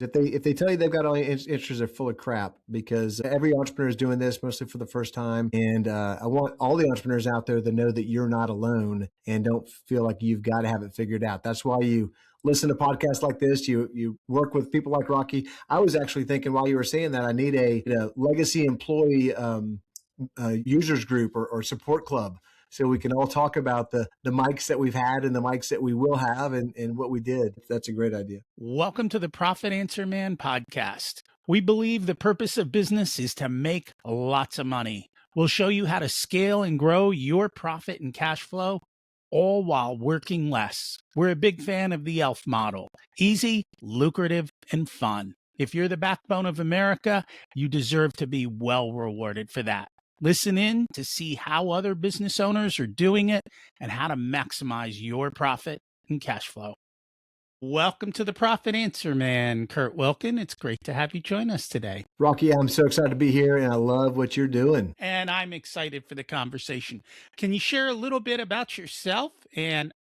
If they tell you they've got all the answers, they're full of crap, because every entrepreneur is doing this mostly for the first time. And I want all the entrepreneurs out there to know that you're not alone and don't feel like you've got to have it figured out. That's why you listen to podcasts like this. You work with people like Rocky. I was actually thinking while you were saying that I need a legacy employee users group or support club, so we can all talk about the mics that we've had and the mics that we will have and what we did. That's a great idea. Welcome to the Profit Answer Man podcast. We believe the purpose of business is to make lots of money. We'll show you how to scale and grow your profit and cash flow, all while working less. We're a big fan of the ELF model: easy, lucrative, and fun. If you're the backbone of America, you deserve to be well rewarded for that. Listen in to see how other business owners are doing it and how to maximize your profit and cash flow. Welcome to the Profit Answer Man, Kurt Wilkin. It's great to have you join us today. Rocky, I'm so excited to be here, and I love what you're doing. And I'm excited for the conversation. Can you share a little bit about yourself and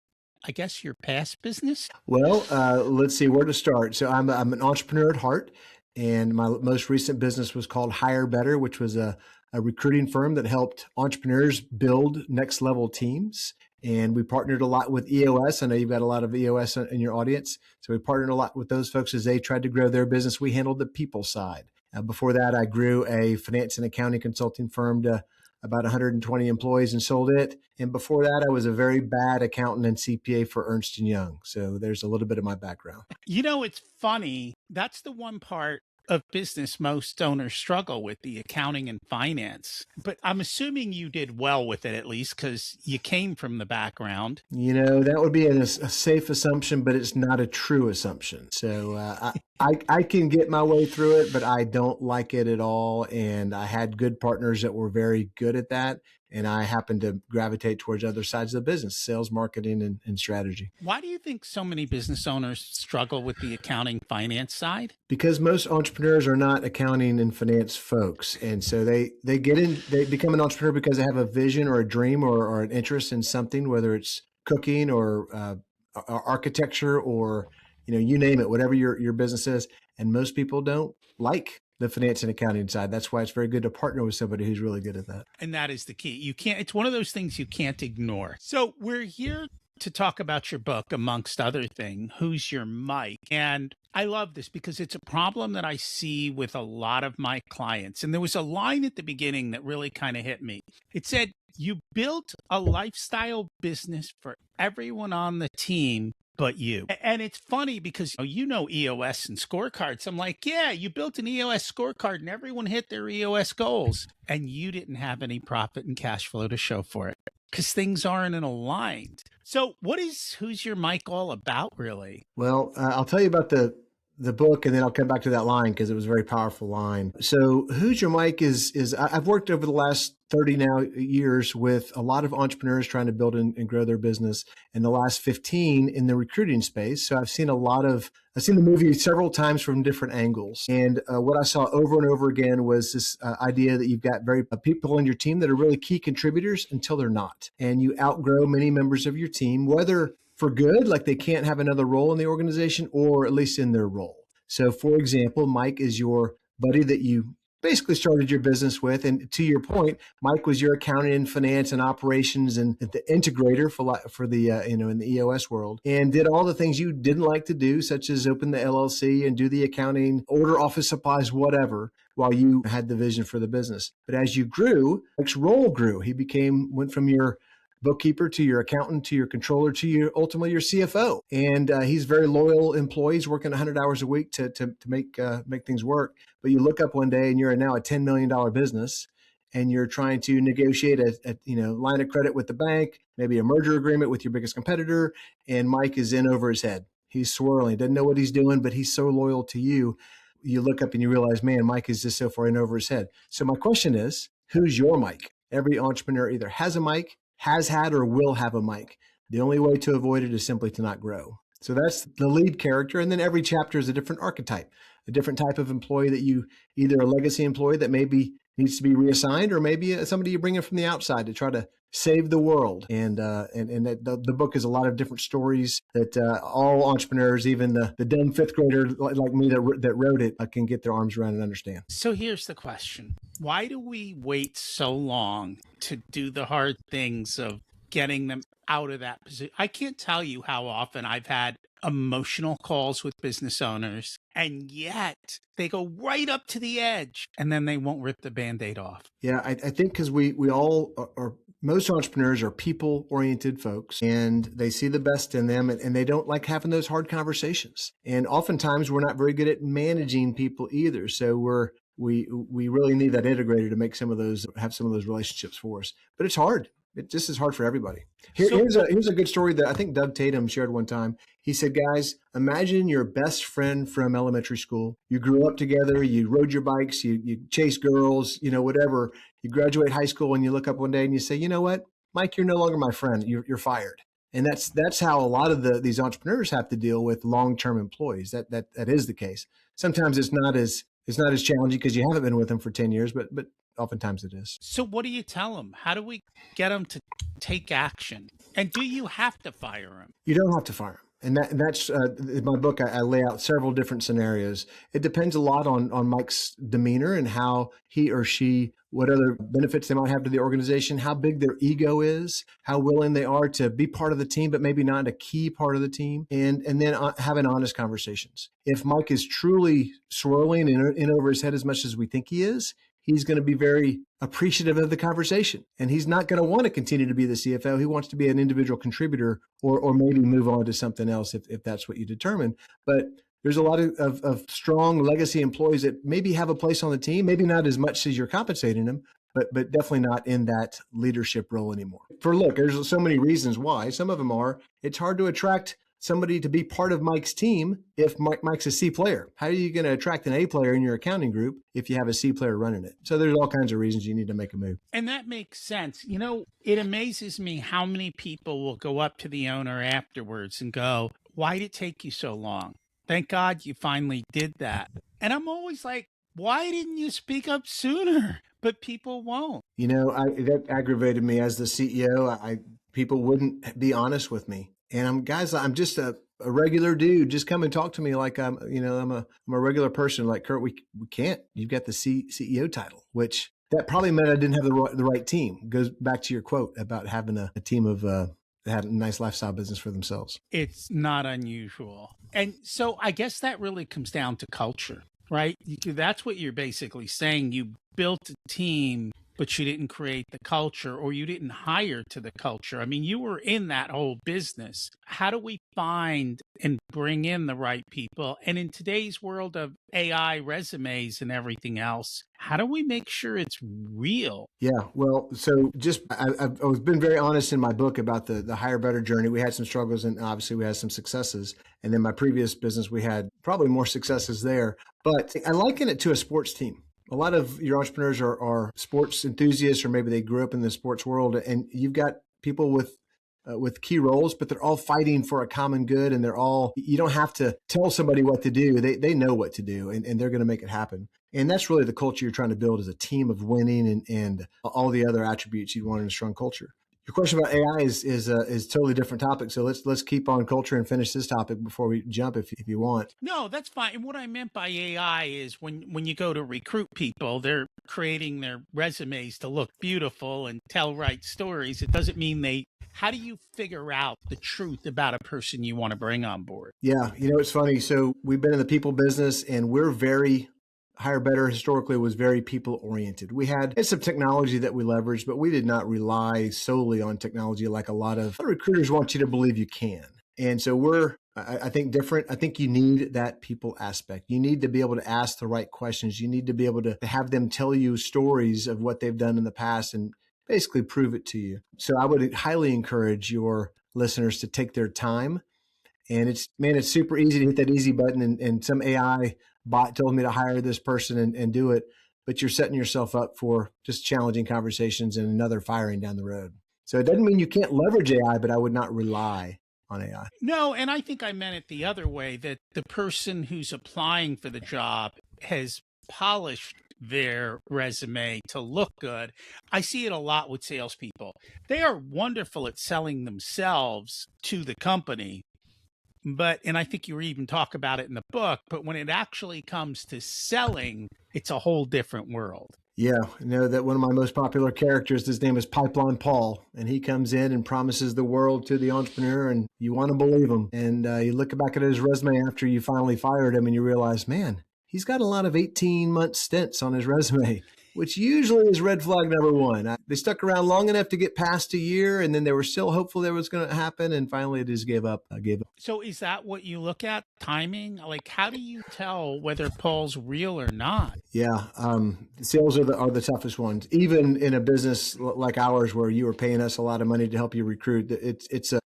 I guess your past business? Well, let's see where to start. So I'm an entrepreneur at heart, and my most recent business was called HireBetter, which was a recruiting firm that helped entrepreneurs build next level teams. And we partnered a lot with EOS. I know you've got a lot of EOS in your audience. So we partnered a lot with those folks as they tried to grow their business. We handled the people side. Before that, I grew a finance and accounting consulting firm to about 120 employees and sold it. And before that, I was a very bad accountant and CPA for Ernst & Young. So there's a little bit of my background. You know, it's funny. That's the one part of business most owners struggle with, the accounting and finance. But I'm assuming you did well with it, at least, because you came from the background. You know, that would be a safe assumption, but it's not a true assumption. So I can get my way through it, but I don't like it at all. And I had good partners that were very good at that. And I happen to gravitate towards other sides of the business: sales, marketing, and strategy. Why do you think so many business owners struggle with the accounting finance side? Because most entrepreneurs are not accounting and finance folks. And so they become an entrepreneur because they have a vision or a dream or an interest in something, whether it's cooking or architecture or, you name it, whatever your business is. And most people don't like the finance and accounting side. That's why it's very good to partner with somebody who's really good at that. And that is the key. It's one of those things you can't ignore. So we're here to talk about your book, amongst other things, Who's Your Mike? And I love this because it's a problem that I see with a lot of my clients. And there was a line at the beginning that really kind of hit me. It said, "You built a lifestyle business for everyone on the team but you." And it's funny because EOS and scorecards. I'm like, yeah, you built an EOS scorecard and everyone hit their EOS goals, and you didn't have any profit and cash flow to show for it because things aren't aligned. So what is Who's Your Mike all about, really? Well, I'll tell you about the book, and then I'll come back to that line because it was a very powerful line. So Who's Your Mike is I've worked over the last 30 years with a lot of entrepreneurs trying to build and grow their business, and the last 15 in the recruiting space. So I've seen the movie several times from different angles. And what I saw over and over again was this idea that you've got people on your team that are really key contributors until they're not. And you outgrow many members of your team, whether for good, like they can't have another role in the organization, or at least in their role. So for example, Mike is your buddy that you basically started your business with. And to your point, Mike was your accounting and finance and operations and the integrator for the, in the EOS world, and did all the things you didn't like to do, such as open the LLC and do the accounting, order office supplies, whatever, while you had the vision for the business. But as you grew, Mike's role grew. He went from your bookkeeper to your accountant to your controller to ultimately your CFO. And he's a very loyal employee. He's working 100 hours a week to make things work. But you look up one day and you're now a $10 million business, and you're trying to negotiate a line of credit with the bank, maybe a merger agreement with your biggest competitor, and Mike is in over his head. He's swirling, doesn't know what he's doing, but he's so loyal to you. You look up and you realize, man, Mike is just so far in over his head. So my question is, who's your Mike? Every entrepreneur either has a Mike, has had, or will have a Mike. The only way to avoid it is simply to not grow. So that's the lead character. And then every chapter is a different archetype, a different type of employee that you, either a legacy employee that maybe needs to be reassigned, or maybe somebody you bring in from the outside to try to save the world. And the book is a lot of different stories that all entrepreneurs, even the dumb fifth grader like me that wrote it, can get their arms around and understand. So here's the question. Why do we wait so long to do the hard things of getting them out of that position? I can't tell you how often I've had emotional calls with business owners, and yet they go right up to the edge and then they won't rip the Band-Aid off. Yeah, I think because we all are, most entrepreneurs are people-oriented folks, and they see the best in them, and they don't like having those hard conversations. And oftentimes we're not very good at managing people either. So we really need that integrator to have some of those relationships for us. But it's hard. It just is hard for everybody. Here's a good story that I think Doug Tatum shared one time. He said, guys, imagine your best friend from elementary school. You grew up together, you rode your bikes, you chased girls, whatever. You graduate high school and you look up one day and you say, you know what, Mike, you're no longer my friend. You're fired. And that's how a lot of these entrepreneurs have to deal with long-term employees. That is the case. Sometimes it's not as challenging because you haven't been with them for 10 years, but oftentimes it is. So what do you tell them? How do we get them to take action? And do you have to fire them? You don't have to fire them. And that's in my book, I lay out several different scenarios. It depends a lot on Mike's demeanor and how he or she, what other benefits they might have to the organization, how big their ego is, how willing they are to be part of the team, but maybe not a key part of the team, and then having honest conversations. If Mike is truly swirling in over his head as much as we think he is, he's going to be very appreciative of the conversation. And he's not going to want to continue to be the CFO. He wants to be an individual contributor or maybe move on to something else if that's what you determine. But there's a lot of strong legacy employees that maybe have a place on the team, maybe not as much as you're compensating them, but definitely not in that leadership role anymore. There's so many reasons why. Some of them are, it's hard to attract somebody to be part of Mike's team if Mike's a C player. How are you going to attract an A player in your accounting group if you have a C player running it? So there's all kinds of reasons you need to make a move. And that makes sense. It amazes me how many people will go up to the owner afterwards and go, why did it take you so long? Thank God you finally did that. And I'm always like, why didn't you speak up sooner? But people won't. That aggravated me as the CEO. People wouldn't be honest with me. And I'm just a regular dude. Just come and talk to me like I'm a regular person. Like, Kurt, we can't. You've got the CEO title, which that probably meant I didn't have the right team. Goes back to your quote about having a team of that had a nice lifestyle business for themselves. It's not unusual. And so I guess that really comes down to culture, right? That's what you're basically saying. You built a team, but you didn't create the culture, or you didn't hire to the culture. I mean, you were in that whole business. How do we find and bring in the right people? And in today's world of AI resumes and everything else, how do we make sure it's real? Yeah, well, so I've been very honest in my book about the HireBetter journey. We had some struggles and obviously we had some successes. And then my previous business, we had probably more successes there. But I liken it to a sports team. A lot of your entrepreneurs are sports enthusiasts, or maybe they grew up in the sports world, and you've got people with key roles, but they're all fighting for a common good, and you don't have to tell somebody what to do. They know what to do, and they're going to make it happen. And that's really the culture you're trying to build, is a team of winning and all the other attributes you'd want in a strong culture. Your question about AI is a totally different topic. So let's keep on culture and finish this topic before we jump if you want. No, that's fine. And what I meant by AI is when you go to recruit people, they're creating their resumes to look beautiful and tell right stories. It doesn't mean how do you figure out the truth about a person you want to bring on board? Yeah, it's funny. So we've been in the people business, and we're HireBetter historically was very people oriented. We had some technology that we leveraged, but we did not rely solely on technology like a lot of recruiters want you to believe you can. And so we're, I think, different. I think you need that people aspect. You need to be able to ask the right questions. You need to be able to have them tell you stories of what they've done in the past and basically prove it to you. So I would highly encourage your listeners to take their time. And it's super easy to hit that easy button and some AI bot told me to hire this person and do it, but you're setting yourself up for just challenging conversations and another firing down the road. So it doesn't mean you can't leverage AI, but I would not rely on AI. No, and I think I meant it the other way, that the person who's applying for the job has polished their resume to look good. I see it a lot with salespeople. They are wonderful at selling themselves to the company, but, and I think you even talk about it in the book, but when it actually comes to selling, it's a whole different world. Yeah, I know that one of my most popular characters, his name is Pipeline Paul, and he comes in and promises the world to the entrepreneur, and you want to believe him. And you look back at his resume after you finally fired him, and you realize, man, he's got a lot of 18-month stints on his resume, which usually is red flag number one. They stuck around long enough to get past a year, and then they were still hopeful that was going to happen, and finally it just gave up. So is that what you look at, timing? Like, how do you tell whether Paul's real or not? Yeah, sales are the toughest ones. Even in a business like ours, where you are paying us a lot of money to help you recruit,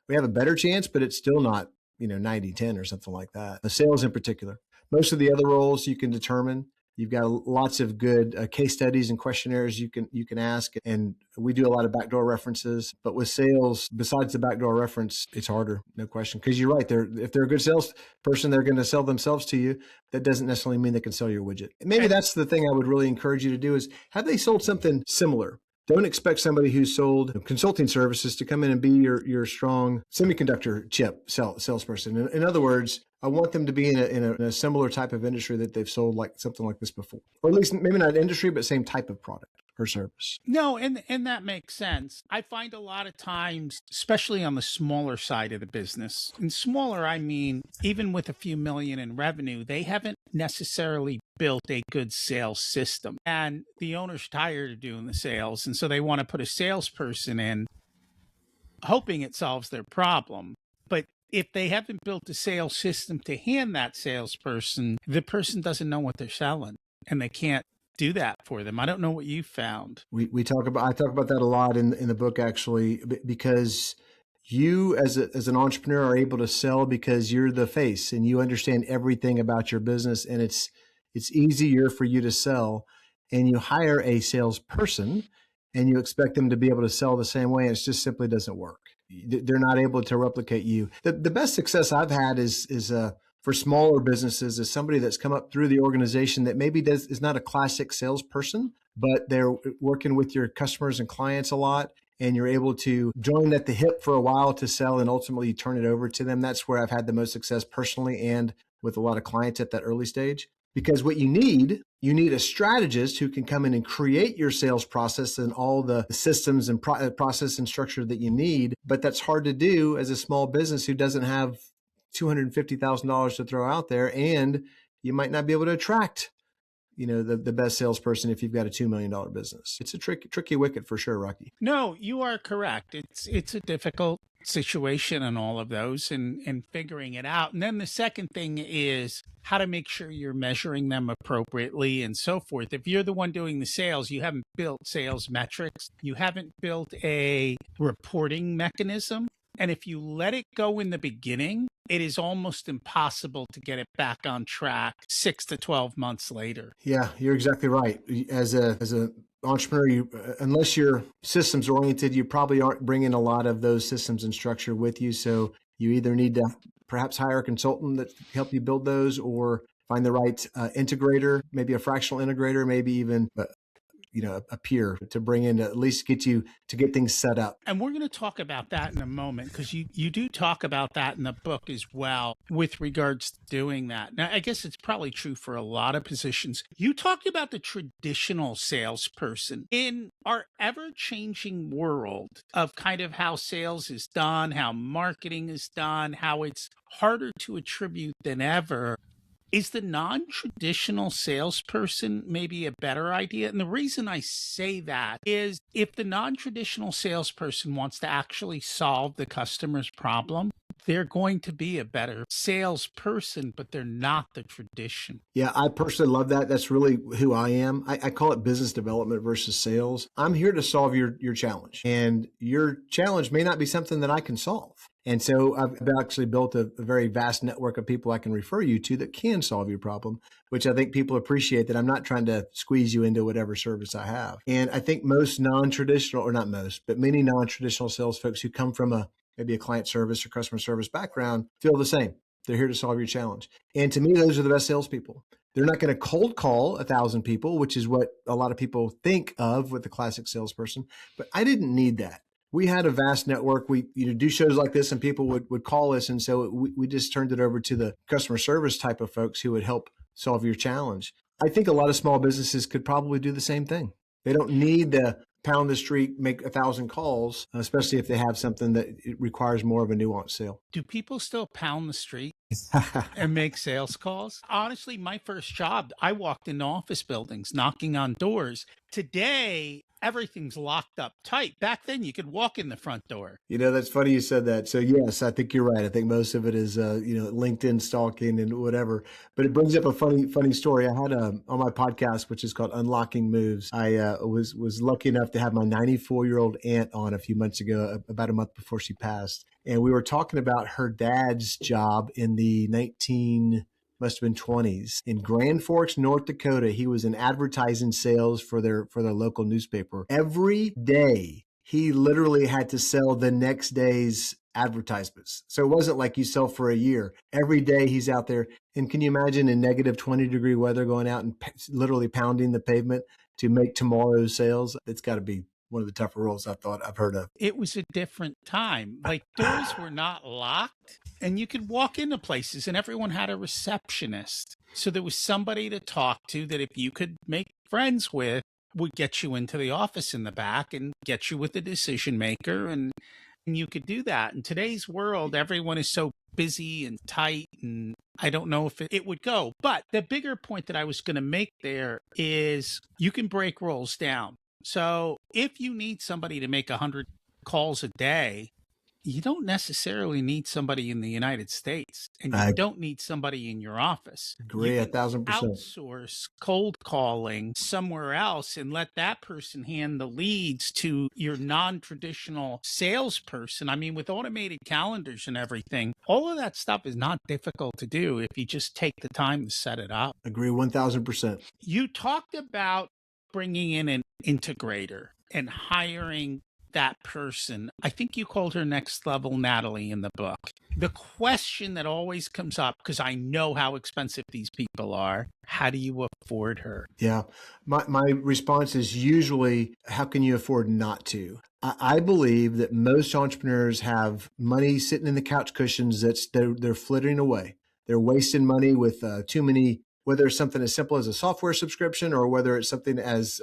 we have a better chance, but it's still not 90-10 or something like that. The sales in particular. Most of the other roles you can determine. You've got lots of good case studies and questionnaires you can ask, and we do a lot of backdoor references. But with sales, besides the backdoor reference, it's harder, no question. Because you're right, if they're a good salesperson, they're going to sell themselves to you. That doesn't necessarily mean they can sell your widget. Maybe that's the thing I would really encourage you to do is, have they sold something similar? Don't expect somebody who's sold consulting services to come in and be your strong semiconductor chip salesperson. In other words, I want them to be in a similar type of industry that they've sold like something like this before, or at least maybe not industry, but same type of product or service. No, and that makes sense. I find a lot of times, especially on the smaller side of the business, and smaller, I mean, even with a few million in revenue, they haven't necessarily built a good sales system. And the owner's tired of doing the sales. And so they want to put a salesperson in, hoping it solves their problem. But if they haven't built a sales system to hand that salesperson, the person doesn't know what they're selling, and they can't do that for them. I don't know what you found. I talk about that a lot in the book, actually, because you as an entrepreneur are able to sell because you're the face and you understand everything about your business, and it's easier for you to sell. And you hire a salesperson and you expect them to be able to sell the same way, and it just simply doesn't work. They're not able to replicate you. The best success I've had is for smaller businesses, is somebody that's come up through the organization that maybe is not a classic salesperson, but they're working with your customers and clients a lot, and you're able to join at the hip for a while to sell, and ultimately you turn it over to them. That's where I've had the most success personally and with a lot of clients at that early stage. Because what you need a strategist who can come in and create your sales process and all the systems and process and structure that you need. But that's hard to do as a small business who doesn't have $250,000 to throw out there, and you might not be able to attract, the best salesperson if you've got a $2 million business. It's a tricky wicket for sure, Rocky. No, you are correct. It's a difficult situation and all of those, and figuring it out. And then the second thing is how to make sure you're measuring them appropriately and so forth. If you're the one doing the sales, you haven't built sales metrics, you haven't built a reporting mechanism. And if you let it go in the beginning, it is almost impossible to get it back on track 6 to 12 months later. Yeah, you're exactly right. As a entrepreneur, unless you're systems oriented, you probably aren't bringing a lot of those systems and structure with you. So you either need to perhaps hire a consultant that can help you build those, or find the right integrator, maybe a fractional integrator, maybe even a peer to bring in to at least get things set up. And we're going to talk about that in a moment, because you do talk about that in the book as well with regards to doing that. Now, I guess it's probably true for a lot of positions. You talked about the traditional salesperson in our ever-changing world of kind of how sales is done, how marketing is done, how it's harder to attribute than ever. Is the non-traditional salesperson maybe a better idea? And the reason I say that is, if the non-traditional salesperson wants to actually solve the customer's problem, they're going to be a better salesperson, but they're not the tradition. Yeah, I personally love that. That's really who I am. I call it business development versus sales. I'm here to solve your challenge, and your challenge may not be something that I can solve. And so I've actually built a very vast network of people I can refer you to that can solve your problem, which I think people appreciate, that I'm not trying to squeeze you into whatever service I have. And I think most non-traditional, or not most, but many non-traditional sales folks who come from maybe a client service or customer service background feel the same. They're here to solve your challenge. And to me, those are the best salespeople. They're not going to cold call 1,000 people, which is what a lot of people think of with the classic salesperson. But I didn't need that. We had a vast network. We do shows like this and people would call us. And so we just turned it over to the customer service type of folks who would help solve your challenge. I think a lot of small businesses could probably do the same thing. They don't need to pound the street, make 1,000 calls, especially if they have something that it requires more of a nuanced sale. Do people still pound the street and make sales calls? Honestly, my first job, I walked into office buildings knocking on doors. Today, everything's locked up tight. Back then, you could walk in the front door. That's funny you said that. So yes, I think you're right. I think most of it is, LinkedIn stalking and whatever. But it brings up a funny story. I had on my podcast, which is called Unlocking Moves. I was lucky enough to have my 94-year-old aunt on a few months ago, about a month before she passed. And we were talking about her dad's job in the must have been 20s in Grand Forks, North Dakota. He was in advertising sales for their local newspaper. Every day, he literally had to sell the next day's advertisements. So it wasn't like you sell for a year. Every day he's out there. And can you imagine in negative 20-degree weather going out and literally pounding the pavement to make tomorrow's sales? It's got to be one of the tougher roles I've heard of. It was a different time. Like doors were not locked and you could walk into places and everyone had a receptionist. So there was somebody to talk to that if you could make friends with would get you into the office in the back and get you with the decision maker. And you could do that. In today's world, everyone is so busy and tight and I don't know if it would go. But the bigger point that I was going to make there is you can break roles down. So if you need somebody to make 100 calls a day, you don't necessarily need somebody in the United States and you don't need somebody in your office. Agree 1,000%. Outsource cold calling somewhere else and let that person hand the leads to your non-traditional salesperson. I mean, with automated calendars and everything, all of that stuff is not difficult to do if you just take the time to set it up. Agree 1,000%. You talked about bringing in an integrator and hiring that person. I think you called her Next Level Natalie in the book. The question that always comes up, because I know how expensive these people are, how do you afford her? Yeah. My response is usually, how can you afford not to? I believe that most entrepreneurs have money sitting in the couch cushions they're flittering away. They're wasting money with too many, whether it's something as simple as a software subscription or whether it's something as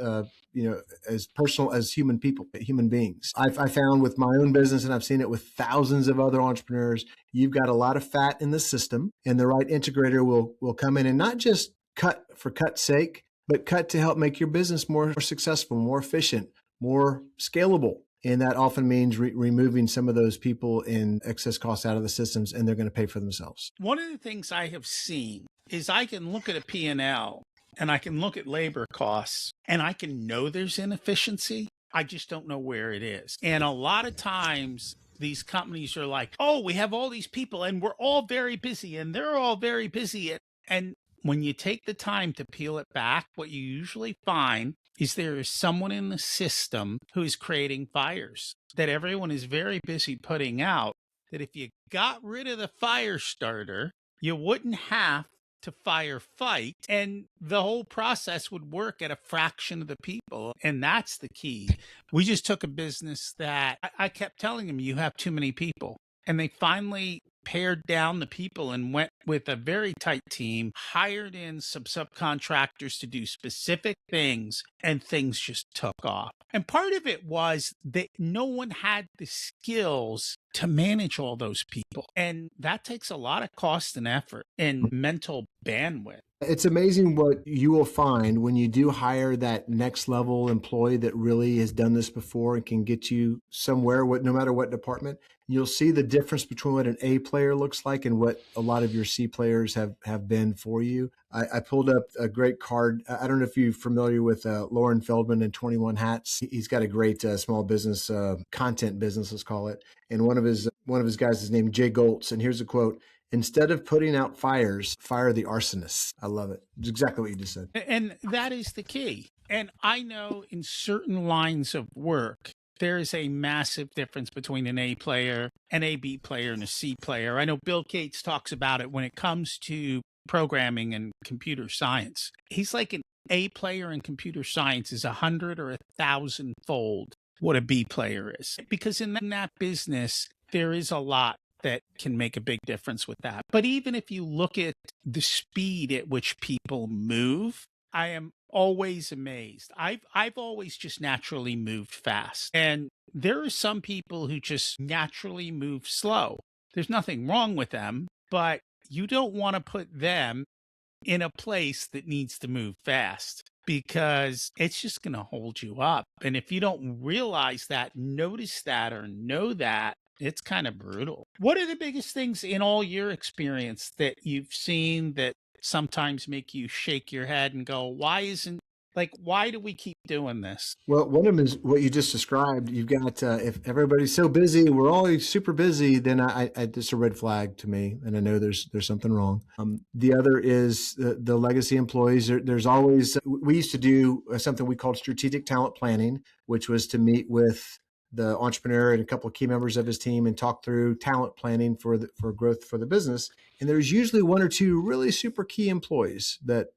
as personal as human beings. I found with my own business, and I've seen it with thousands of other entrepreneurs, you've got a lot of fat in the system, and the right integrator will come in and not just cut for cut's sake, but cut to help make your business more successful, more efficient, more scalable. And that often means removing some of those people in excess costs out of the systems, and they're going to pay for themselves. One of the things I have seen is I can look at a P&L and I can look at labor costs and I can know there's inefficiency. I just don't know where it is. And a lot of times these companies are like, oh, we have all these people and we're all very busy and they're all very busy. And when you take the time to peel it back, what you usually find is there is someone in the system who is creating fires that everyone is very busy putting out, that if you got rid of the fire starter, you wouldn't have to firefight, and the whole process would work at a fraction of the people. And that's the key. We just took a business that I kept telling them, you have too many people. And they finally pared down the people and went with a very tight team, hired in some subcontractors to do specific things, and things just took off. And part of it was that no one had the skills to manage all those people. And that takes a lot of cost and effort and mental bandwidth. It's amazing what you will find when you do hire that next level employee that really has done this before and can get you somewhere, no matter what department. You'll see the difference between what an A player looks like and what a lot of your C players have been for you. I pulled up a great card. I don't know if you're familiar with Lauren Feldman and 21 Hats. He's got a great small business, content business, let's call it. And one of his guys is named Jay Goltz. And here's a quote: "Instead of putting out fires, fire the arsonists." I love it. It's exactly what you just said. And that is the key. And I know in certain lines of work, there is a massive difference between an A player, an A B player, and a C player. I know Bill Gates talks about it when it comes to programming and computer science. He's like an A player in computer science is 100 or 1,000 fold what a B player is. Because in that business, there is a lot that can make a big difference with that. But even if you look at the speed at which people move, I am always amazed. I've always just naturally moved fast. And there are some people who just naturally move slow. There's nothing wrong with them, but you don't want to put them in a place that needs to move fast because it's just going to hold you up. And if you don't realize that, notice that, or know that, it's kind of brutal. What are the biggest things in all your experience that you've seen that sometimes make you shake your head and go, why do we keep doing this? Well, one of them is what you just described. You've got, if everybody's so busy, we're all super busy, then I it's a red flag to me. And I know there's something wrong. The other is the legacy employees. There's always, we used to do something we called strategic talent planning, which was to meet with the entrepreneur and a couple of key members of his team and talk through talent planning for growth for the business. And there's usually one or two really super key employees that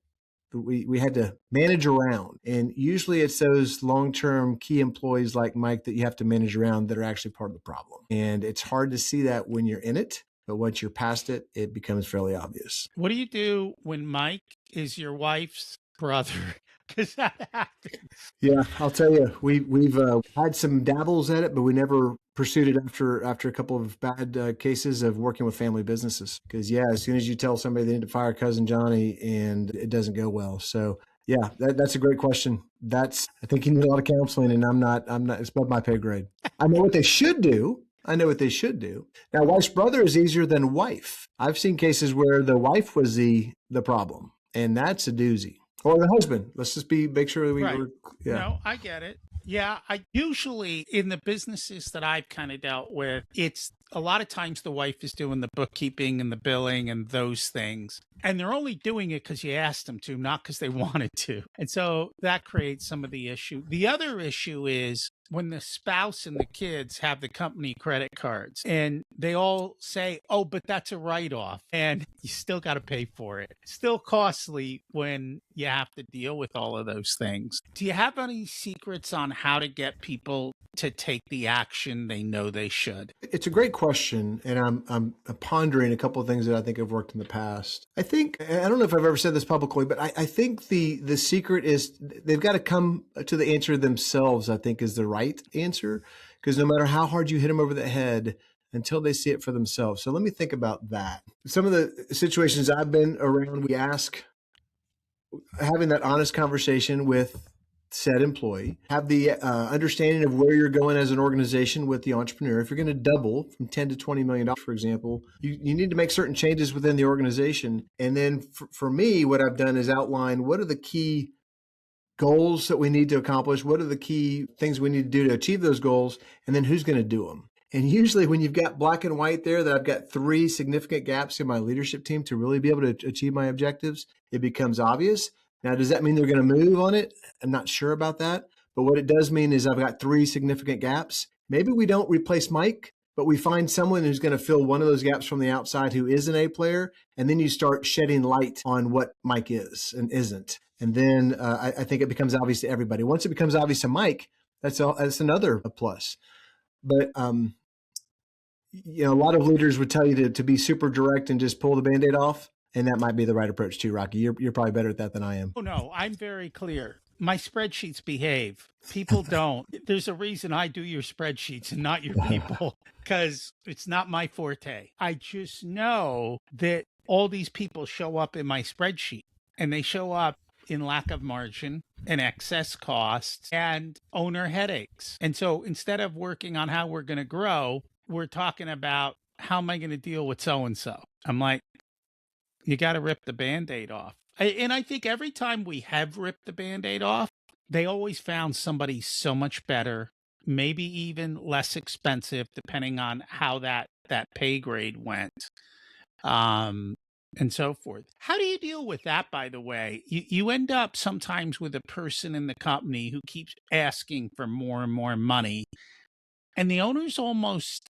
we had to manage around. And usually it's those long-term key employees like Mike that you have to manage around that are actually part of the problem. And it's hard to see that when you're in it, but once you're past it, it becomes fairly obvious. What do you do when Mike is your wife's brother? Because that happens. Yeah, I'll tell you, we've had some dabbles at it, but we never pursued it after a couple of bad cases of working with family businesses. Because as soon as you tell somebody they need to fire cousin Johnny, and it doesn't go well. So yeah, that's a great question. I think you need a lot of counseling, and I'm not. It's above my pay grade. I know what they should do. Now, wife's brother is easier than wife. I've seen cases where the wife was the problem, and that's a doozy. Or the husband. Let's just make sure that we Right. were. Yeah. No, I get it. Yeah, I usually in the businesses that I've kind of dealt with, it's a lot of times the wife is doing the bookkeeping and the billing and those things. And they're only doing it because you asked them to, not because they wanted to. And so that creates some of the issue. The other issue is when the spouse and the kids have the company credit cards and they all say, oh, but that's a write-off, and you still got to pay for it. It's still costly when you have to deal with all of those things. Do you have any secrets on how to get people to take the action they know they should? It's a great question, and I'm pondering a couple of things that I think have worked in the past. I don't know if I've ever said this publicly, but I think the secret is they've got to come to the answer themselves, I think is the right answer, because no matter how hard you hit them over the head, until they see it for themselves. So let me think about that. Some of the situations I've been around, we ask, having that honest conversation with said employee, have the understanding of where you're going as an organization with the entrepreneur. If you're going to double from 10 to $20 million, for example, you need to make certain changes within the organization. And then for me, what I've done is outline what are the key goals that we need to accomplish, what are the key things we need to do to achieve those goals, and then who's going to do them. And usually when you've got black and white there, that I've got 3 significant gaps in my leadership team to really be able to achieve my objectives, it becomes obvious. Now, does that mean they're going to move on it? I'm not sure about that. But what it does mean is I've got 3 significant gaps. Maybe we don't replace Mike, but we find someone who's going to fill one of those gaps from the outside who is an A player. And then you start shedding light on what Mike is and isn't. And then I think it becomes obvious to everybody. Once it becomes obvious to Mike, that's another plus. But a lot of leaders would tell you to be super direct and just pull the Band-Aid off. And that might be the right approach too, Rocky. You're probably better at that than I am. Oh, no, I'm very clear. My spreadsheets behave. People don't. There's a reason I do your spreadsheets and not your people, because it's not my forte. I just know that all these people show up in my spreadsheet, and they show up in lack of margin and excess costs and owner headaches. And so instead of working on how we're going to grow, we're talking about how am I going to deal with so-and-so? I'm like, you got to rip the Band-Aid off. And I think every time we have ripped the Band-Aid off, they always found somebody so much better, maybe even less expensive, depending on how that pay grade went, and so forth. How do you deal with that, by the way? You end up sometimes with a person in the company who keeps asking for more and more money, and the owner's almost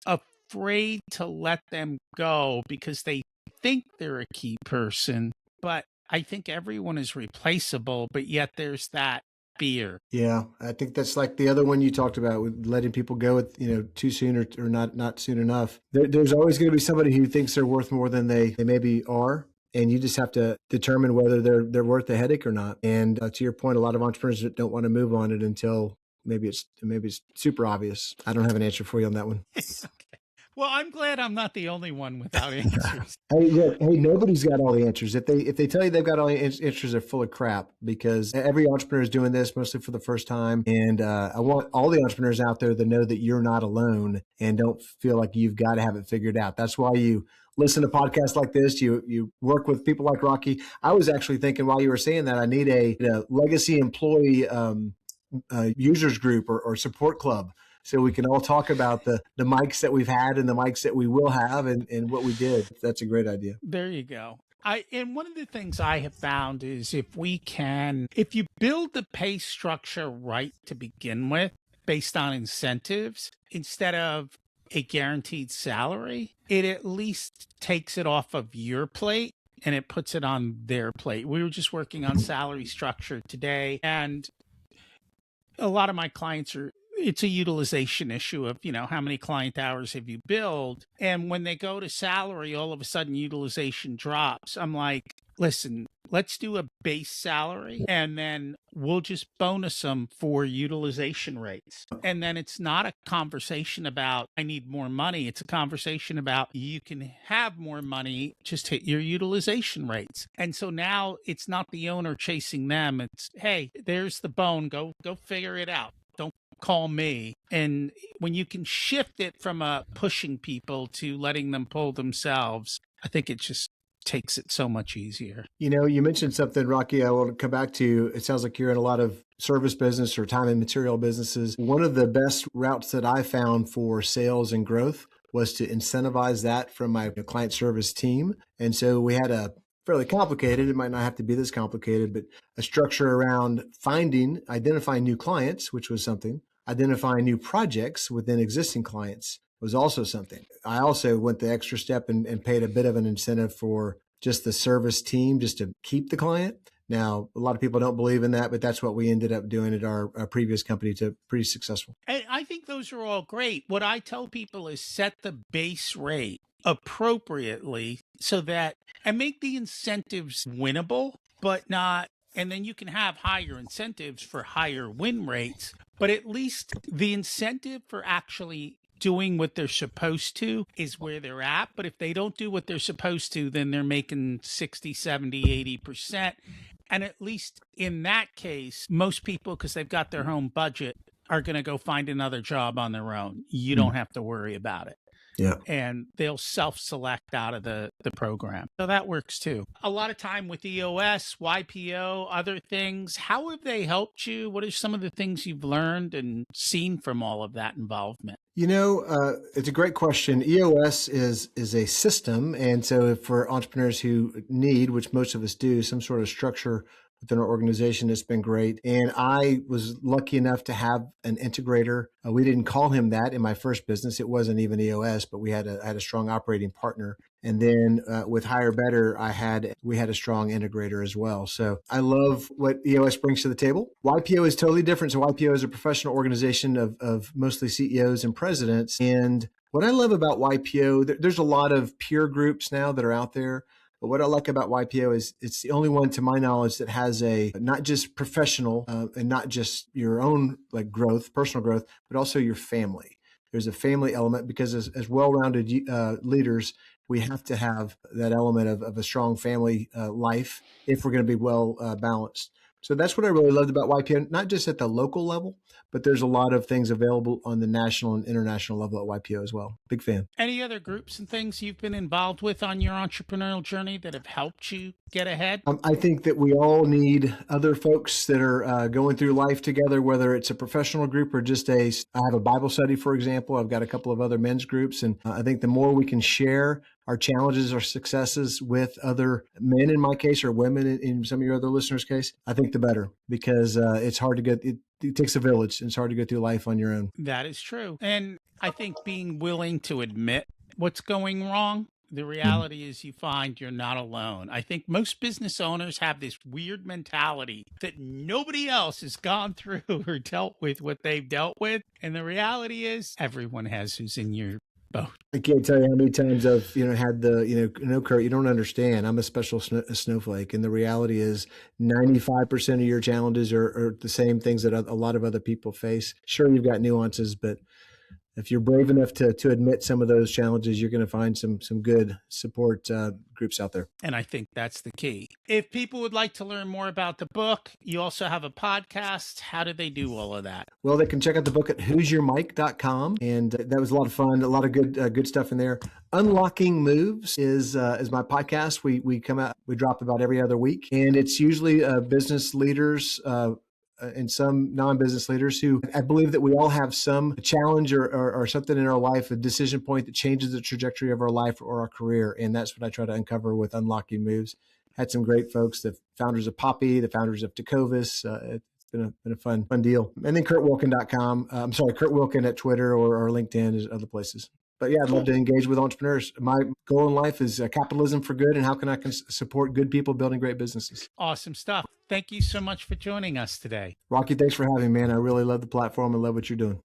afraid to let them go because they think they're a key person, but I think everyone is replaceable, but yet there's that fear. Yeah, I think that's like the other one you talked about with letting people go with, too soon or not soon enough. There's always going to be somebody who thinks they're worth more than they maybe are. And you just have to determine whether they're worth the headache or not. And to your point, a lot of entrepreneurs don't want to move on it until maybe it's super obvious. I don't have an answer for you on that one. Okay. Well, I'm glad I'm not the only one without answers. Hey, nobody's got all the answers. If they tell you they've got all the answers, they're full of crap, because every entrepreneur is doing this mostly for the first time. And I want all the entrepreneurs out there to know that you're not alone and don't feel like you've got to have it figured out. That's why you listen to podcasts like this. You work with people like Rocky. I was actually thinking while you were saying that I need a legacy employee users group or support club, so we can all talk about the mics that we've had and the mics that we will have and what we did. That's a great idea. There you go. And one of the things I have found is if you build the pay structure right to begin with, based on incentives, instead of a guaranteed salary, it at least takes it off of your plate and it puts it on their plate. We were just working on salary structure today, and a lot of my clients it's a utilization issue of, how many client hours have you billed? And when they go to salary, all of a sudden utilization drops. I'm like, listen, let's do a base salary and then we'll just bonus them for utilization rates. And then it's not a conversation about, I need more money. It's a conversation about, you can have more money, just hit your utilization rates. And so now it's not the owner chasing them. It's, hey, there's the bone. Go figure it out. Don't call me. And when you can shift it from pushing people to letting them pull themselves, I think it just takes it so much easier. You mentioned something, Rocky, I want to come back to. It sounds like you're in a lot of service business or time and material businesses. One of the best routes that I found for sales and growth was to incentivize that from my client service team. And so we had a fairly complicated, it might not have to be this complicated, but a structure around identifying new clients, which was something. Identifying new projects within existing clients was also something. I also went the extra step and paid a bit of an incentive for just the service team, just to keep the client. Now, a lot of people don't believe in that, but that's what we ended up doing at our previous company, to pretty successful. And I think those are all great. What I tell people is set the base rate appropriately and make the incentives winnable, but not, and then you can have higher incentives for higher win rates, but at least the incentive for actually doing what they're supposed to is where they're at. But if they don't do what they're supposed to, then they're making 60, 70, 80%. And at least in that case, most people, because they've got their home budget, are going to go find another job on their own. You don't have to worry about it. Yeah. And they'll self-select out of the program. So that works too. A lot of time with EOS, YPO, other things. How have they helped you? What are some of the things you've learned and seen from all of that involvement? It's a great question. EOS is a system. And so for entrepreneurs who need, which most of us do, some sort of structure within our organization, it's been great. And I was lucky enough to have an integrator. We didn't call him that in my first business. It wasn't even EOS, but I had a strong operating partner. And then with HireBetter, we had a strong integrator as well. So I love what EOS brings to the table. YPO is totally different. So YPO is a professional organization of mostly CEOs and presidents. And what I love about YPO, there's a lot of peer groups now that are out there. But what I like about YPO is it's the only one, to my knowledge, that has a not just professional and not just your own growth, personal growth, but also your family. There's a family element, because as well-rounded leaders, we have to have that element of a strong family life if we're going to be well balanced. So that's what I really loved about YPO, not just at the local level, but there's a lot of things available on the national and international level at YPO as well. Big fan. Any other groups and things you've been involved with on your entrepreneurial journey that have helped you get ahead? I think that we all need other folks that are going through life together, whether it's a professional group or just I have a Bible study, for example. I've got a couple of other men's groups. And I think the more we can share our challenges, our successes with other men, in my case, or women in some of your other listeners' case, I think the better, because it's hard to get, it takes a village. It's hard to go through life on your own. That is true. And I think being willing to admit what's going wrong, the reality is you find you're not alone. I think most business owners have this weird mentality that nobody else has gone through or dealt with what they've dealt with. And the reality is everyone has who's in your boat. I can't tell you how many times I've, had no, Kurt, you don't understand. I'm a special snowflake. And the reality is 95% of your challenges are the same things that a lot of other people face. Sure, you've got nuances, but if you're brave enough to admit some of those challenges, you're going to find some good support groups out there. And I think that's the key. If people would like to learn more about the book, you also have a podcast. How do they do all of that? Well, they can check out the book at who'syourmike.com. And that was a lot of fun, a lot of good stuff in there. Unlocking Moves is my podcast. We drop about every other week. And it's usually business leaders, and some non-business leaders who I believe that we all have some challenge or something in our life, a decision point that changes the trajectory of our life or our career. And that's what I try to uncover with Unlocking Moves. Had some great folks, the founders of Poppy, the founders of Tecovas. It's been a fun deal. And then kurtwilkin.com. I'm sorry, Kurt Wilkin at Twitter or LinkedIn is other places. But yeah, I'd love to engage with entrepreneurs. My goal in life is capitalism for good, and how can I support good people building great businesses. Awesome stuff. Thank you so much for joining us today. Rocky, thanks for having me, man. I really love the platform and love what you're doing.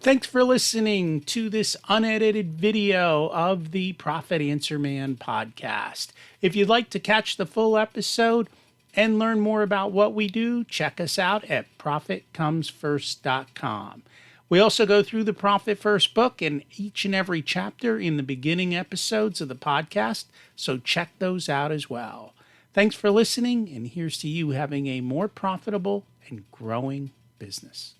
Thanks for listening to this unedited video of the Profit Answer Man podcast. If you'd like to catch the full episode and learn more about what we do, check us out at profitcomesfirst.com. We also go through the Profit First book in each and every chapter in the beginning episodes of the podcast, so check those out as well. Thanks for listening, and here's to you having a more profitable and growing business.